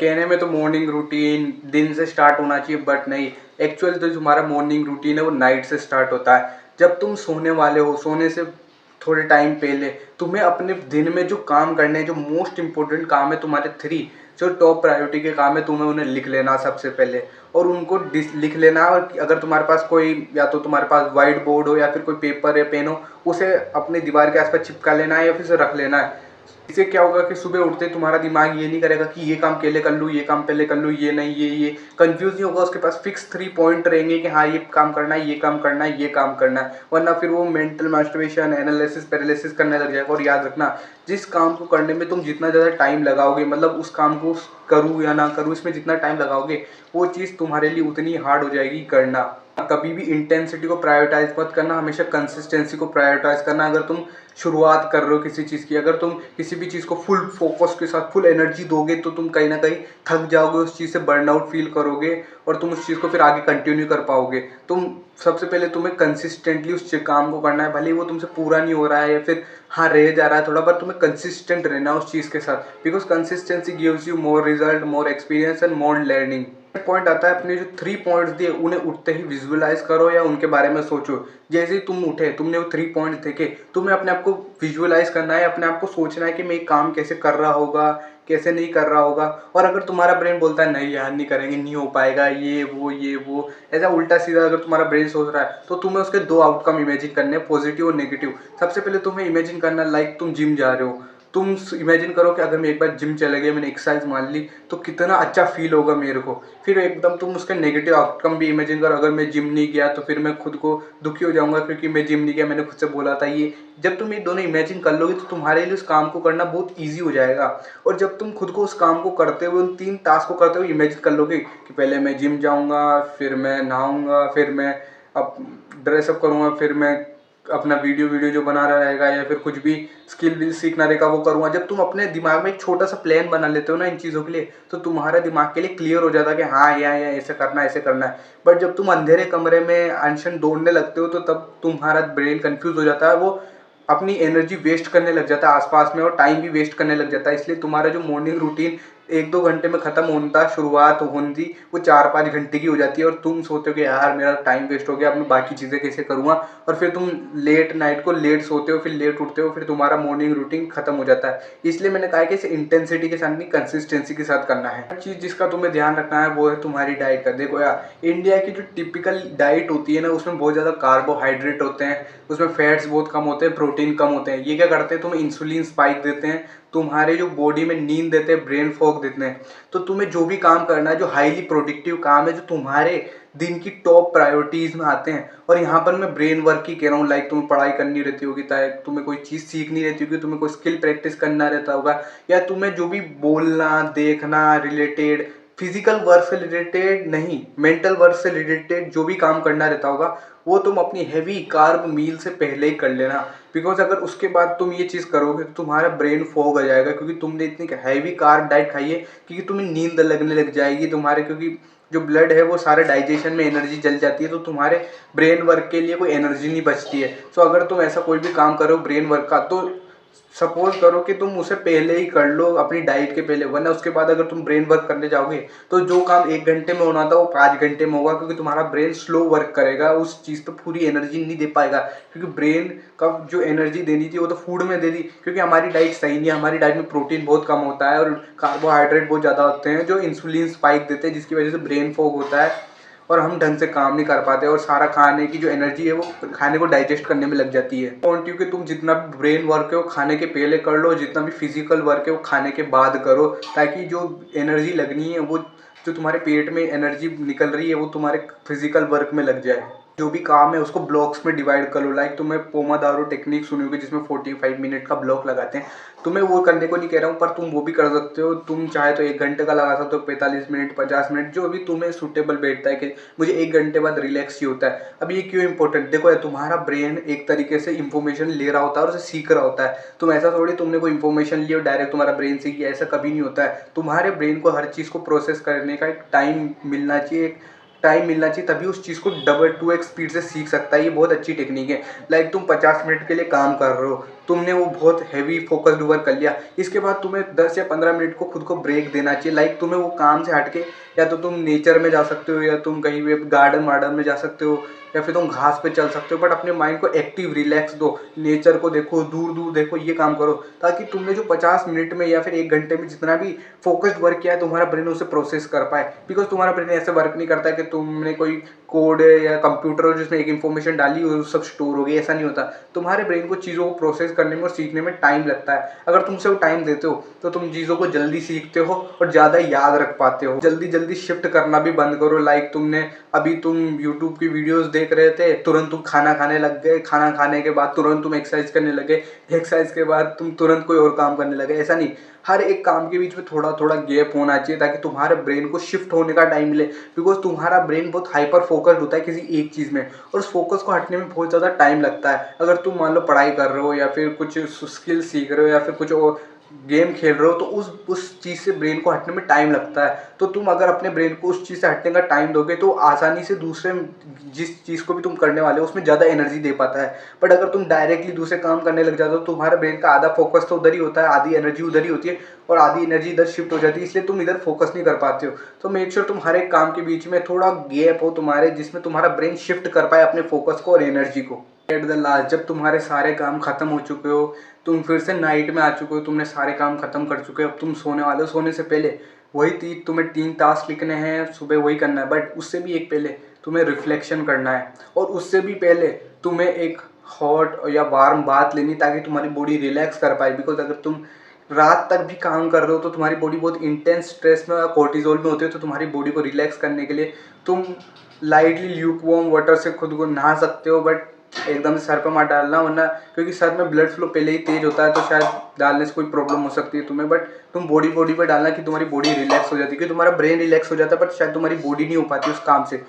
कहने में तो मॉर्निंग रूटीन दिन से स्टार्ट होना चाहिए, बट नहीं, एक्चुअल तो जो हमारा मॉर्निंग रूटीन है वो नाइट से स्टार्ट होता है। जब तुम सोने वाले हो, सोने से थोड़े टाइम पहले तुम्हें अपने दिन में जो काम करने हैं, जो मोस्ट इंपॉर्टेंट काम है तुम्हारे थ्री, जो टॉप प्रायोरिटी के काम है, तुम्हें उन्हें लिख लेना सबसे पहले। और उनको लिख लेना। और अगर तुम्हारे पास कोई, या तो तुम्हारे पास वाइट बोर्ड हो या फिर कोई पेपर या पेन हो, उसे अपने दीवार के आसपास चिपका लेना है या फिर उसे रख लेना है। इससे क्या होगा कि सुबह उठते तुम्हारा दिमाग ये नहीं करेगा कि ये काम पहले कर लूँ, ये काम पहले कर लूँ, ये नहीं, ये कंफ्यूज नहीं होगा। उसके पास फिक्स 3 पॉइंट रहेंगे कि हाँ, ये काम करना है, ये काम करना है, ये काम करना है। वरना फिर वो मेंटल मास्टरबेशन, एनालिसिस, पैरालिसिस करने लग जाएगा। और याद रखना, जिस काम को करने में तुम जितना ज़्यादा टाइम लगाओगे, मतलब उस काम को करूँ या ना करूँ, इसमें जितना टाइम लगाओगे, वो चीज़ तुम्हारे लिए उतनी हार्ड हो जाएगी करना। कभी भी इंटेंसिटी को प्रायोरिटाइज मत करना, हमेशा कंसिस्टेंसी को प्रायोरिटाइज करना। अगर तुम शुरुआत कर रहे हो किसी चीज़ की, अगर तुम किसी भी चीज़ को फुल फोकस के साथ फुल एनर्जी दोगे, तो तुम कहीं ना कहीं थक जाओगे, उस चीज़ से बर्नआउट फील करोगे और तुम उस चीज़ को फिर आगे कंटिन्यू कर पाओगे। तुम सबसे पहले तुम्हें कंसिस्टेंटली उस काम को करना है, भले ही वो तुमसे पूरा नहीं हो रहा है या फिर हाँ रह जा रहा है थोड़ा, पर तुम्हें कंसिस्टेंट रहना है उस चीज़ के साथ। Because consistency gives you more result, more experience and more learning. Point आता है, अपने जो 3 पॉइंट्स दिए उन्हें उठते ही विजुअलाइज करो या उनके बारे में सोचो। जैसे ही तुम उठे, तुमने वो 3 पॉइंट्स देखे, तुम्हें अपने आप को विजुअलाइज करना है, अपने आप को सोचना है कि मैं ये काम कैसे कर रहा होगा, कैसे नहीं कर रहा होगा। और अगर तुम्हारा ब्रेन बोलता है नहीं यार नहीं करेंगे, नहीं हो पाएगा, ये वो ऐसा उल्टा सीधा अगर तुम्हारा ब्रेन सोच रहा है, तो तुम्हें उसके 2 आउटकम इमेजिन करने हैं, पॉजिटिव और नेगेटिव। सबसे पहले तुम्हें इमेजिन करना, लाइक तुम जिम जा रहे हो। तुम इमेजिन करो कि अगर मैं एक बार जिम चले गया, मैंने एक्सरसाइज मान ली, तो कितना अच्छा फील होगा मेरे को। फिर एकदम तुम उसका नेगेटिव आउटकम भी इमेजिन करो, अगर मैं जिम नहीं गया तो फिर मैं खुद को दुखी हो जाऊंगा क्योंकि मैं जिम नहीं गया, मैंने खुद से बोला था ये। जब तुम ये दोनों इमेजिन कर लोगे, तो तुम्हारे लिए उस काम को करना बहुत ईजी हो जाएगा। और जब तुम खुद को उस काम को करते हुए, उन 3 टास्क को करते हुए इमेजिन कर लोगे कि पहले मैं जिम जाऊँगा, फिर मैं नहाऊँगा, फिर मैं अब ड्रेसअप करूँगा, फिर मैं अपना वीडियो जो बना रहा रहेगा या फिर कुछ भी स्किल सीखना रहेगा वो करूँगा। जब तुम अपने दिमाग में एक छोटा सा प्लान बना लेते हो ना इन चीज़ों के लिए, तो तुम्हारे दिमाग के लिए क्लियर हो जाता है कि हाँ या ऐसे करना है, ऐसे करना है। बट जब तुम अंधेरे कमरे में अनशन दौड़ने लगते हो, तो तब तुम्हारा ब्रेन कंफ्यूज हो जाता है, वो अपनी एनर्जी वेस्ट करने लग जाता है आसपास में, और टाइम भी वेस्ट करने लग जाता है। इसलिए तुम्हारा जो मॉर्निंग रूटीन 1-2 घंटे में खत्म होता, शुरुआत होती, वो 4-5 घंटे की हो जाती है। और तुम सोचते हो कि यार मेरा टाइम वेस्ट हो गया, अब मैं बाकी चीज़ें कैसे करूँगा। और फिर तुम लेट नाइट को लेट सोते हो, फिर लेट उठते हो, फिर तुम्हारा मॉर्निंग रूटीन खत्म हो जाता है। इसलिए मैंने कहा कि इसे इंटेंसिटी के साथ नहीं, कंसिस्टेंसी के साथ करना है। हर चीज़ जिसका तुम्हें ध्यान रखना है वो है तुम्हारी डाइट का। देखो यार, इंडिया की जो टिपिकल डाइट होती है ना, उसमें बहुत ज़्यादा कार्बोहाइड्रेट होते हैं, उसमें फैट्स बहुत कम होते हैं, प्रोटीन कम होते हैं। ये क्या करते हैं, तुम्हें इंसुलिन स्पाइक देते हैं, तुम्हारे जो बॉडी में नींद देते हैं, ब्रेन फॉग देते हैं। तो तुम्हें जो भी काम करना है, जो हाईली प्रोडक्टिव काम है, जो तुम्हारे दिन की टॉप प्रायोरिटीज में आते हैं, और यहाँ पर मैं ब्रेन वर्क ही कह रहा हूँ, लाइक तुम्हें पढ़ाई करनी रहती होगी, तुम्हें कोई चीज़ सीखनी रहती होगी, तुम्हें कोई स्किल प्रैक्टिस करना रहता होगा, या तुम्हें जो भी बोलना, देखना रिलेटेड, फिजिकल वर्क से रिलेटेड नहीं, मेंटल वर्क से रिलेटेड जो भी काम करना रहता होगा, वो तुम अपनी हैवी कार्ब मील से पहले ही कर लेना। बिकॉज अगर उसके बाद तुम ये चीज़ करोगे तो तुम्हारा ब्रेन फॉग आ जाएगा, क्योंकि तुमने इतनी हैवी कार्ब डाइट खाई है, क्योंकि तुम्हें नींद लगने लग जाएगी तुम्हारे, क्योंकि जो ब्लड है वो सारे डाइजेशन में एनर्जी जल जाती है, तो तुम्हारे ब्रेन वर्क के लिए कोई एनर्जी नहीं बचती है। सो अगर तुम ऐसा कोई भी काम करो ब्रेन वर्क का, तो सपोज करो कि तुम उसे पहले ही कर लो अपनी डाइट के पहले, वरना उसके बाद अगर तुम ब्रेन वर्क करने जाओगे, तो जो काम 1 घंटे में होना था वो 5 घंटे में होगा, क्योंकि तुम्हारा ब्रेन स्लो वर्क करेगा, उस चीज़ पे पूरी एनर्जी नहीं दे पाएगा। क्योंकि ब्रेन का जो एनर्जी देनी थी वो तो फूड में दे दी, क्योंकि हमारी डाइट सही नहीं है, हमारी डाइट में प्रोटीन बहुत कम होता है और कार्बोहाइड्रेट बहुत ज़्यादा होते हैं, जो इंसुलिन स्पाइक देते हैं, जिसकी वजह से ब्रेन फॉग होता है और हम ढंग से काम नहीं कर पाते, और सारा खाने की जो एनर्जी है वो खाने को डाइजेस्ट करने में लग जाती है। पॉइंट कि तुम जितना भी ब्रेन वर्क है वो खाने के पहले कर लो, जितना भी फिजिकल वर्क है वो खाने के बाद करो, ताकि जो एनर्जी लगनी है, वो जो तुम्हारे पेट में एनर्जी निकल रही है, वो तुम्हारे फिजिकल वर्क में लग जाए। जो भी काम है उसको ब्लॉक्स में डिवाइड कर लो, लाइक तुम्हें पोमाडारो टेक्निक सुनी होगी, जिसमें 45 मिनट का ब्लॉक लगाते हैं। तुम्हें वो करने को नहीं कह रहा हूँ, पर तुम वो भी कर सकते हो। तुम चाहे तो 1 घंटे का लगा सकते हो, 45 मिनट, 50 मिनट, जो भी तुम्हें सूटेबल बैठता है कि मुझे 1 घंटे बाद रिलैक्स ही होता है। अब ये क्यों इंपॉर्टेंट, देखो यार, तुम्हारा ब्रेन एक तरीके से इंफॉर्मेशन ले रहा होता है और उसे सीख रहा होता है। तुम ऐसा थोड़ी तुमने कोई इंफॉर्मेशन ली और डायरेक्ट तुम्हारा ब्रेन सीख गया, ऐसा कभी नहीं होता है। तुम्हारे ब्रेन को हर चीज़ को प्रोसेस करने का एक टाइम मिलना चाहिए, तभी उस चीज़ को डबल 2x स्पीड से सीख सकता है। ये बहुत अच्छी टेक्निक है। लाइक तुम 50 मिनट के लिए काम कर रहे हो, तुमने वो बहुत हैवी फोकस्ड वर्क कर लिया, इसके बाद तुम्हें 10 या 15 मिनट को खुद को ब्रेक देना चाहिए। लाइक तुम्हें वो काम से हटके या तो तुम नेचर में जा सकते हो, या तुम कहीं भी गार्डन वार्डन में जा सकते हो, या फिर तुम घास पे चल सकते हो, बट अपने माइंड को एक्टिव रिलैक्स दो, नेचर को देखो, दूर दूर देखो, ये काम करो, ताकि तुमने जो 50 मिनट में या फिर 1 घंटे में जितना भी फोकस्ड वर्क किया है, तुम्हारा ब्रेन उसे प्रोसेस कर पाए। बिकॉज तुम्हारा ब्रेन ऐसे वर्क नहीं करता है कि तुमने कोई कोड या कंप्यूटर हो जिसमें एक इन्फॉर्मेशन डाली और सब स्टोर हो गई, ऐसा नहीं होता। तुम्हारे ब्रेन को चीज़ों को प्रोसेस करने में और सीखने में टाइम लगता है। अगर तुम उसे वो टाइम देते हो तो तुम चीज़ों को जल्दी सीखते हो और ज़्यादा याद रख पाते हो। जल्दी जल्दी शिफ्ट करना भी बंद करो। लाइक तुमने अभी तुम यूट्यूब की वीडियोस देख रहे थे, तुरंत तुम खाना खाने लग गए, खाना खाने के बाद तुरंत तुम एक्सरसाइज करने लगे, एक्सरसाइज के बाद तुम तुरंत कोई और काम करने लगे, ऐसा नहीं। हर एक काम के बीच में थोड़ा थोड़ा गैप होना चाहिए, ताकि तुम्हारे ब्रेन को शिफ्ट होने का टाइम मिले। बिकॉज तुम्हारा ब्रेन बहुत हाइपर फोकस्ड होता है किसी एक चीज़ में, और उस फोकस को हटने में बहुत ज़्यादा टाइम लगता है। अगर तुम मान लो पढ़ाई कर रहे हो, या फिर कुछ स्किल सीख रहे हो, या फिर कुछ और गेम खेल रहे हो, तो उस चीज़ से ब्रेन को हटने में टाइम लगता है। तो तुम अगर अपने ब्रेन को उस चीज़ से हटने का टाइम दोगे तो आसानी से दूसरे जिस चीज़ को भी तुम करने वाले हो उसमें ज़्यादा एनर्जी दे पाता है। बट अगर तुम डायरेक्टली दूसरे काम करने लग जाते हो, तुम्हारे ब्रेन का आधा फोकस तो उधर ही होता है, आधी एनर्जी उधर ही होती है, और आधी एनर्जी इधर शिफ्ट हो जाती है, इसलिए तुम इधर फोकस नहीं कर पाते हो। तो मेक श्योर तुम हर एक काम के बीच में थोड़ा गैप हो तुम्हारे, जिसमें तुम्हारा ब्रेन शिफ्ट कर पाए अपने फोकस को और एनर्जी को। एट द लास्ट, जब तुम्हारे सारे काम खत्म हो चुके हो, तुम फिर से नाइट में आ चुके हो, तुमने सारे काम खत्म कर चुके हो, अब तुम सोने वाले हो, सोने से पहले वही तुम्हें 3 टास्क लिखने हैं, सुबह वही करना है, बट उससे भी एक पहले तुम्हें रिफ्लेक्शन करना है, और उससे भी पहले तुम्हें एक हॉट या वार्म बात लेनी, ताकि तुम्हारी बॉडी रिलैक्स कर पाए। बिकॉज अगर तुम रात तक भी काम कर रहे हो तो तुम्हारी बॉडी बहुत इंटेंस स्ट्रेस में, कोर्टिजोल में होती है, तो तुम्हारी बॉडी को रिलैक्स करने के लिए तुम लाइटली ल्यूक वार्म वाटर से खुद को नहा सकते हो, बट एकदम से सर पे मत डालना, वरना क्योंकि सर में ब्लड फ्लो पहले ही तेज होता है, तो शायद डालने से कोई प्रॉब्लम हो सकती है तुम्हें। बट तुम बॉडी पे डालना कि तुम्हारी बॉडी रिलैक्स हो जाती है, क्योंकि तुम्हारा ब्रेन रिलैक्स हो जाता है, बट शायद तुम्हारी बॉडी नहीं हो पाती उस काम से।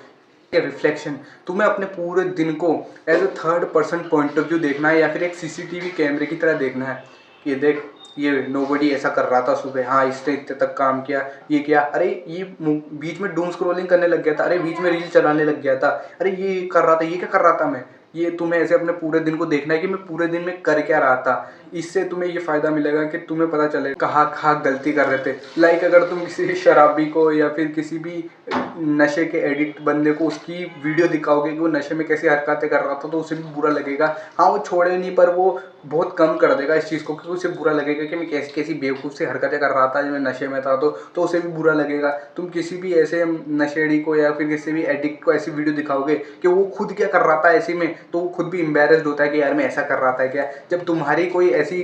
रिफ्लेक्शन, तुम्हें अपने पूरे दिन को as a third person point of view देखना है, या फिर एक सीसीटीवी कैमरे की तरह देखना है कि देख, ये नोबडी ऐसा कर रहा था सुबह, हाँ इसने इतने तक काम किया, ये किया, अरे ये बीच में डूम स्क्रॉलिंग करने लग गया था, अरे बीच में रील चलाने लग गया था, अरे ये कर रहा था, ये क्या कर रहा था मैं। ये तुम्हें ऐसे अपने पूरे दिन को देखना है कि मैं पूरे दिन में कर क्या रहा था। इससे तुम्हें ये फ़ायदा मिलेगा कि तुम्हें पता चले कहाँ कहाँ गलती कर रहे थे। लाइक अगर तुम किसी शराबी को या फिर किसी भी नशे के एडिक्ट बंदे को उसकी वीडियो दिखाओगे कि वो नशे में कैसी हरकतें कर रहा था, तो उसे भी बुरा लगेगा। हाँ वो छोड़े नहीं, पर वो बहुत कम कर देगा इस चीज़ को, क्योंकि उसे बुरा लगेगा कि मैं कैसी कैसी बेवकूफ़ से हरकतें कर रहा था जब मैं नशे में था, तो उसे भी बुरा लगेगा। तुम किसी भी ऐसे नशेड़ी को या फिर किसी भी एडिक्ट को ऐसी वीडियो दिखाओगे कि वो खुद क्या कर रहा था ऐसे में, तो वो खुद भी एम्बेरस्ड होता है कि यार मैं ऐसा कर रहा था क्या। जब तुम्हारी कोई ऐसी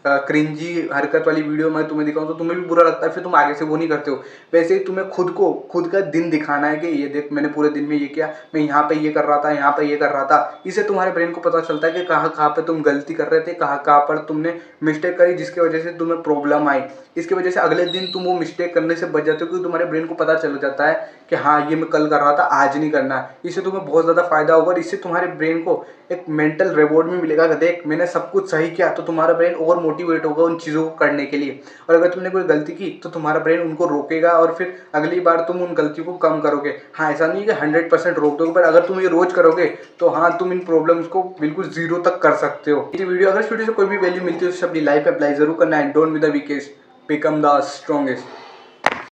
क्रिंजी हरकत वाली वीडियो मैं तुम्हें दिखाऊं तो तुम्हें भी बुरा लगता है, फिर तुम आगे से वो नहीं करते हो। वैसे ही तुम्हें खुद का दिन दिखाना है कि ये देख, मैंने पूरे दिन में ये किया, मैं यहाँ पे ये कर रहा था, यहाँ पे ये कर रहा था। इससे तुम्हारे ब्रेन को पता चलता है कि कहाँ कहाँ पे तुम गलती कर रहे थे, कहाँ कहाँ पर तुमने मिस्टेक करी, जिसकी वजह से तुम्हें प्रॉब्लम आई। इसकी वजह से अगले दिन तुम वो मिस्टेक करने से बच जाते हो, क्योंकि तुम्हारे ब्रेन को पता चल जाता है कि हाँ ये मैं कल कर रहा था, आज नहीं करना है। इससे तुम्हें बहुत ज़्यादा फायदा होगा, और इससे तुम्हारे ब्रेन को एक मेंटल रिवॉर्ड भी मिलेगा कि देख मैंने सब कुछ सही किया, तो तुम्हारा ब्रेन और मोटिवेट होगा उन चीज़ों को करने के लिए। और अगर तुमने कोई गलती की तो तुम्हारा ब्रेन उनको रोकेगा, और फिर अगली बार तुम उन गलतियों को कम करोगे। हाँ ऐसा नहीं कि 100% रोक दोगे, पर अगर तुम ये रोज करोगे तो हाँ तुम इन प्रॉब्लम्स को बिल्कुल जीरो तक कर सकते हो। ये वीडियो अगर इस वीडियो से कोई भी वैल्यू मिलती है तो अपनी लाइफ में अप्लाई जरूर करना है। Don't be the weakest, become the strongest.